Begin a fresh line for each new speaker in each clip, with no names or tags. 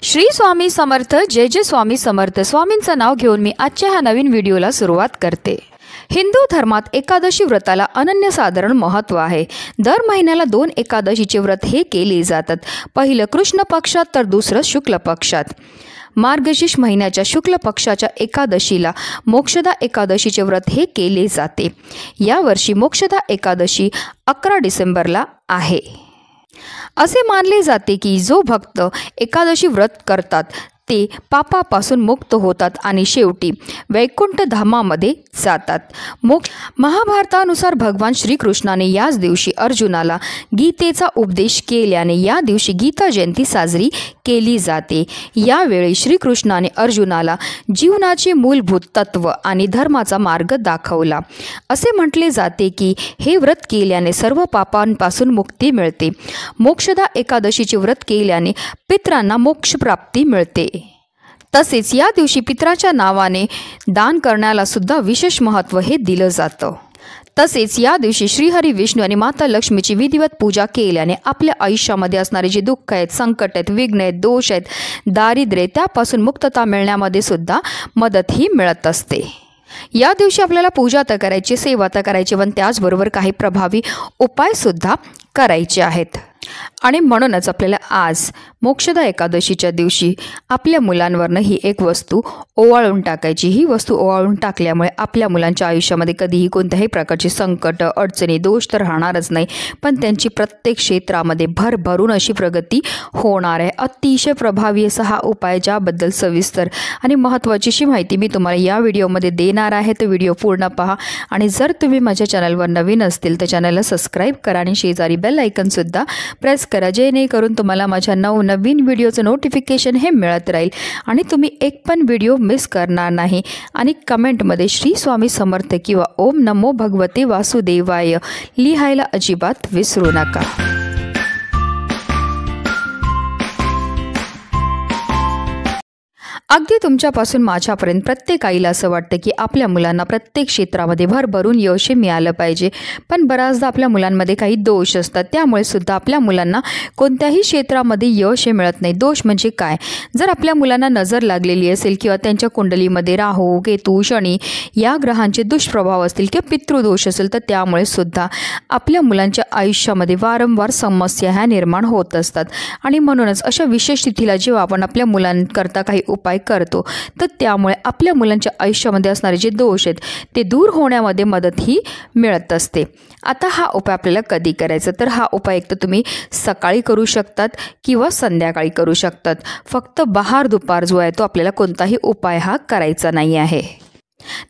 श्री स्वामी समर्थ। जय जय स्वामी समर्थ। स्वामींचं नाव घेऊन मी आजच्या ह्या नवीन व्हिडिओला सुरुवात करते। हिंदू धर्मात एकादशी व्रताला अनन्यसाधारण महत्त्व आहे। दर महिन्याला 2 एकादशीचे व्रत हे केले जातात। पहिलं कृष्ण पक्षात तर दुसरं शुक्ल पक्षात। मार्गशीर्ष महिन्याच्या शुक्ल पक्षाच्या एकादशीला मोक्षदा एकादशीचे व्रत हे केले जाते। यावर्षी मोक्षदा एकादशी 11 डिसेंबरला आहे। असे मानले जाते की जो भक्त एकादशी व्रत करतात ते पापापासून मुक्त होतात आणि शेवटी वैकुंठ धामामध्ये जातात। महाभारतानुसार भगवान श्रीकृष्णाने याच दिवशी अर्जुनाला गीतेचा उपदेश केल्याने या दिवशी गीता जयंती साजरी केली जाते। यावेळी श्रीकृष्णाने अर्जुनाला जीवनाचे मूलभूत तत्व आणि धर्माचा मार्ग दाखवला। असे म्हटले जाते की हे व्रत केल्याने सर्व पापांपासून मुक्ती मिळते। मोक्षदा एकादशीचे व्रत केल्याने पितरांना मोक्षप्राप्ती मिळते। तसेच या दिवशी पितराच्या नावाने दान करण्याला सुद्धा विशेष महत्त्व हे दिलं जातं। तसेच या दिवशी श्रीहरी विष्णू आणि माता लक्ष्मीची विधिवत पूजा केल्याने आपल्या आयुष्यामध्ये असणारे जे दुःख आहेत, संकट आहेत, विघ्न आहेत, दोष आहेत, दारिद्र्य त्यापासून मुक्तता मिळण्यामध्ये सुद्धा मदत ही मिळत असते। या दिवशी आपल्याला पूजा तर करायची, सेवा तर करायची, पण त्याचबरोबर काही प्रभावी उपाय सुद्धा करायचे आहेत। आणि म्हणूनच आपल्याला आज मोक्षदा एकादशीच्या दिवशी आपल्या मुलांवरनं ही एक वस्तू ओवाळून टाकायची। ही वस्तू ओवाळून टाकल्यामुळे आपल्या मुलांच्या आयुष्यामध्ये कधीही कोणत्याही प्रकारची संकट, अडचणी, दोष तर राहणारच नाही, पण त्यांची प्रत्येक क्षेत्रामध्ये भरभरून अशी प्रगती होणार आहे। अतिशय प्रभावी असा हा उपाय, ज्याबद्दल सविस्तर आणि महत्त्वाची अशी माहिती मी तुम्हाला या व्हिडिओमध्ये देणार आहे। तर व्हिडिओ पूर्ण पहा आणि जर तुम्ही माझ्या चॅनलवर नवीन असतील तर चॅनलला सबस्क्राईब करा आणि शेजारी बेल आयकॉनसुद्धा प्रेस करा, जेणेकरून तुम्हाला माझ्या नवीन व्हिडिओचं नोटिफिकेशन हे मिळत राहील आणि तुम्ही एक पण व्हिडिओ मिस करणार नाही। आणि कमेंटमध्ये श्री स्वामी समर्थ किंवा ओम नमो भगवते वासुदेवाय लिहायला अजिबात विसरू नका। अगदी तुमच्यापासून माझ्यापर्यंत प्रत्येक आईला असं वाटतं की आपल्या मुलांना प्रत्येक क्षेत्रामध्ये भरभरून यश मिळालं पाहिजे, पण बऱ्याचदा आपल्या मुलांमध्ये काही दोष असतात, त्यामुळे सुद्धा आपल्या मुलांना कोणत्याही क्षेत्रामध्ये यश मिळत नाही। दोष म्हणजे काय? जर आपल्या मुलांना नजर लागलेली असेल किंवा त्यांच्या कुंडलीमध्ये राहू, केतू, शनी या ग्रहांचे दुष्प्रभाव असतील किंवा पितृदोष असेल तर त्यामुळे सुद्धा आपल्या मुलांच्या आयुष्यामध्ये वारंवार समस्या ह्या निर्माण होत असतात। आणि म्हणूनच अशा विशेष तिथीला जेव्हा आपण आपल्या मुलांकरता काही उपाय करतो तर त्यामुळे आपल्या मुलांच्या आयुष्यामध्ये असणारे जे दोष आहेत ते दूर होण्यामध्ये मदत ही मिळत असते। आता हा उपाय आपल्याला कधी करायचा? तर हा उपाय एक तर तुम्ही सकाळी करू शकतात किंवा संध्याकाळी करू शकतात। फक्त बहार दुपार जो आहे तो आपल्याला कोणताही उपाय हा करायचा नाही आहे।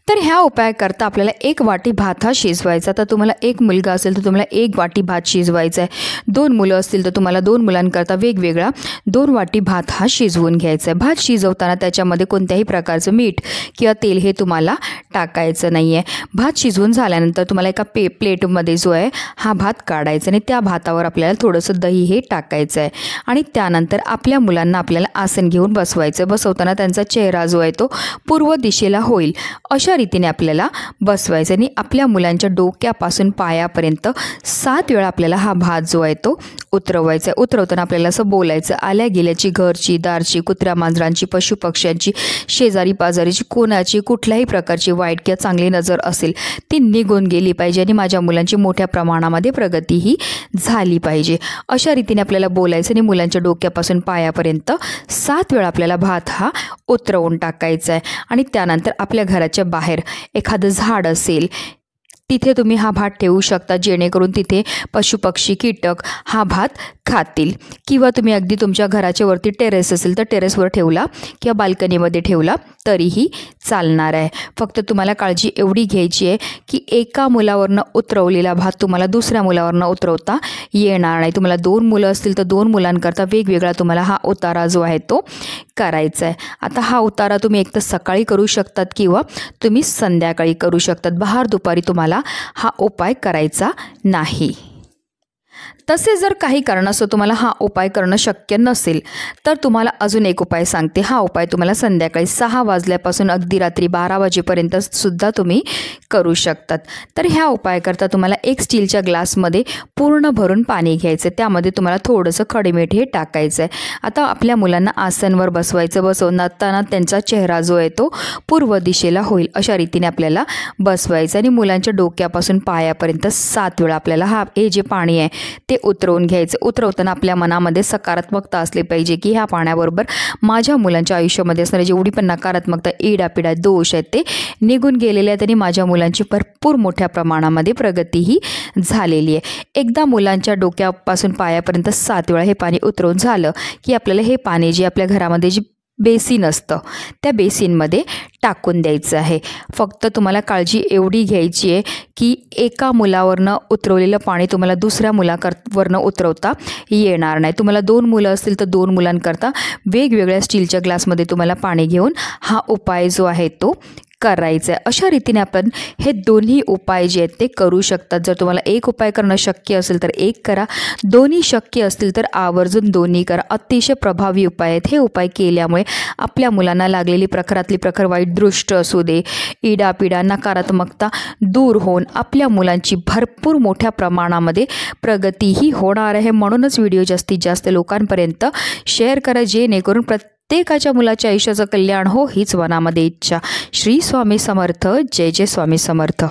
तर ह्या उपायाकरता आपल्याला 1 वाटी भात हा शिजवायचा। तर तुम्हाला 1 मुलगा असेल तर तुम्हाला 1 वाटी भात शिजवायचा आहे। 2 मुलं असतील तर तुम्हाला 2 मुलांकरता वेगवेगळा 2 वाटी भात हा शिजवून घ्यायचा आहे। भात शिजवताना त्याच्यामध्ये कोणत्याही प्रकारचं मीठ किंवा तेल हे तुम्हाला टाकायचं नाही आहे। भात शिजवून झाल्यानंतर तुम्हाला एका प्लेटमध्ये जो आहे हा भात काढायचा आणि त्या भातावर आपल्याला थोडंसं दही हे टाकायचं आहे। आणि त्यानंतर आपल्या मुलांना आपल्याला आसन घेऊन बसवायचं। बसवताना त्यांचा चेहरा जो आहे तो पूर्व दिशेला होईल अशा रीतीने आपल्याला बसवायचं आणि आपल्या मुलांच्या डोक्यापासून पायापर्यंत 7 वेळा आपल्याला हा भात जो आहे तो उतरवायचा आहे। उतरवताना आपल्याला असं बोलायचं, आल्या गेल्याची, घरची, दारची, कुत्र्या मांजरांची, पशुपक्ष्यांची, शेजारी पाजारीची, कोणाची कुठल्याही प्रकारची वाईट किंवा चांगली नजर असेल ती निघून गेली पाहिजे आणि माझ्या मुलांची मोठ्या प्रमाणामध्ये प्रगती ही झाली पाहिजे। अशा रीतीने आपल्याला बोलायचं आणि मुलांच्या डोक्यापासून पायापर्यंत 7 वेळा आपल्याला भात हा उतरवून टाकायचा आहे। आणि त्यानंतर आपल्या घराच्या बाहेर एखादं झाड असेल तिथे तुम्ही हा भात ठेवू शकता, जेणेकरून तिथे पशुपक्षी, कीटक हा भात खातील। किंवा तुम्ही अगदी तुमच्या घराच्या वरती टेरेस असेल तर टेरेसवर ठेवला किंवा बाल्कनीमध्ये ठेवला तरीही चालणार आहे। फक्त तुम्हाला काळजी एवढी घ्यायची आहे की एका मुलावरनं उतरवलेला भात तुम्हाला दुसऱ्या मुलावरनं उतरवता येणार नाही। तुम्हाला 2 मुलं असतील तर 2 मुलांकरता वेगवेगळा तुम्हाला हा उतारा जो आहे तो करायचा आहे। आता हा उतारा तुम्ही एक तर सकाळी करू शकतात किंवा तुम्ही संध्याकाळी करू शकतात। बहार दुपारी तुम्हाला हा उपाय करायचा नाही। तसे जर काही कारणास्तव तुम्हाला हा उपाय करणं शक्य नसेल तर तुम्हाला अजून एक उपाय सांगते. हा उपाय तुम्हाला संध्याकाळी 6 वाजल्यापासून अगदी रात्री 12 वाजेपर्यंत सुद्धा तुम्ही करू शकतात. तर ह्या उपायाकरता तुम्हाला एक स्टीलच्या ग्लासमध्ये पूर्ण भरून पाणी घ्यायचं. त्यामध्ये तुम्हाला थोडंसं खडेमीठ हे टाकायचं आहे. आता आपल्या मुलांना आसनवर बसवायचं. बसवताना त्यांचा चेहरा जो आहे तो पूर्व दिशेला होईल अशा रीतीने आपल्याला बसवायचं आणि मुलांच्या डोक्यापासून पायापर्यंत 7 वेळा आपल्याला हे जे पाणी आहे ते उतरवून घ्यायचं. उतरवताना आपल्या मनामध्ये सकारात्मकता असली पाहिजे की ह्या पाण्याबरोबर माझ्या मुलांच्या आयुष्यामध्ये असणारे जेवढी पण नकारात्मकता, इडापिडा, दोष आहेत ते निघून गेलेले आहेत आणि माझ्या मुलांची भरपूर मोठ्या प्रमाणामध्ये प्रगतीही झालेली आहे. एकदा मुलांच्या डोक्यापासून पायापर्यंत 7 वेळा हे पाणी उतरवून झालं की आपल्याला हे पाणी जे आपल्या घरामध्ये जे बेसिन असतं त्या बेसिनमध्ये टाकून द्यायचं आहे. फक्त तुम्हाला काळजी एवढी घ्यायची आहे की एका मुलावरनं उतरवलेलं पाणी तुम्हाला दुसऱ्या मुलावरनं उतरवता येणार नाही. तुम्हाला 2 मुलं असतील तर 2 मुलांकरता वेगवेगळ्या स्टीलच्या ग्लासमध्ये तुम्हाला पाणी घेऊन हा उपाय जो आहे तो करायचं आहे. अशा रीतीने आपण हे दोन्ही उपाय जे आहेत ते करू शकतात. जर तुम्हाला एक उपाय करणं शक्य असेल तर एक करा, दोन्ही शक्य असतील तर आवर्जून दोन्ही करा. अतिशय प्रभावी उपाय आहेत. हे उपाय केल्यामुळे आपल्या मुलांना लागलेली प्रखरातली प्रखर वाईट दृष्ट असू दे, इडापिडा, नकारात्मकता दूर होऊन आपल्या मुलांची भरपूर मोठ्या प्रमाणामध्ये प्रगतीही होणार आहे. म्हणूनच व्हिडिओ जास्तीत जास्त लोकांपर्यंत शेअर करा जेणेकरून प्रत्येकाच्या मुलाच्या आयुष्याचं कल्याण हो हीच मनामध्ये इच्छा. श्री स्वामी समर्थ. जय जय स्वामी समर्थ.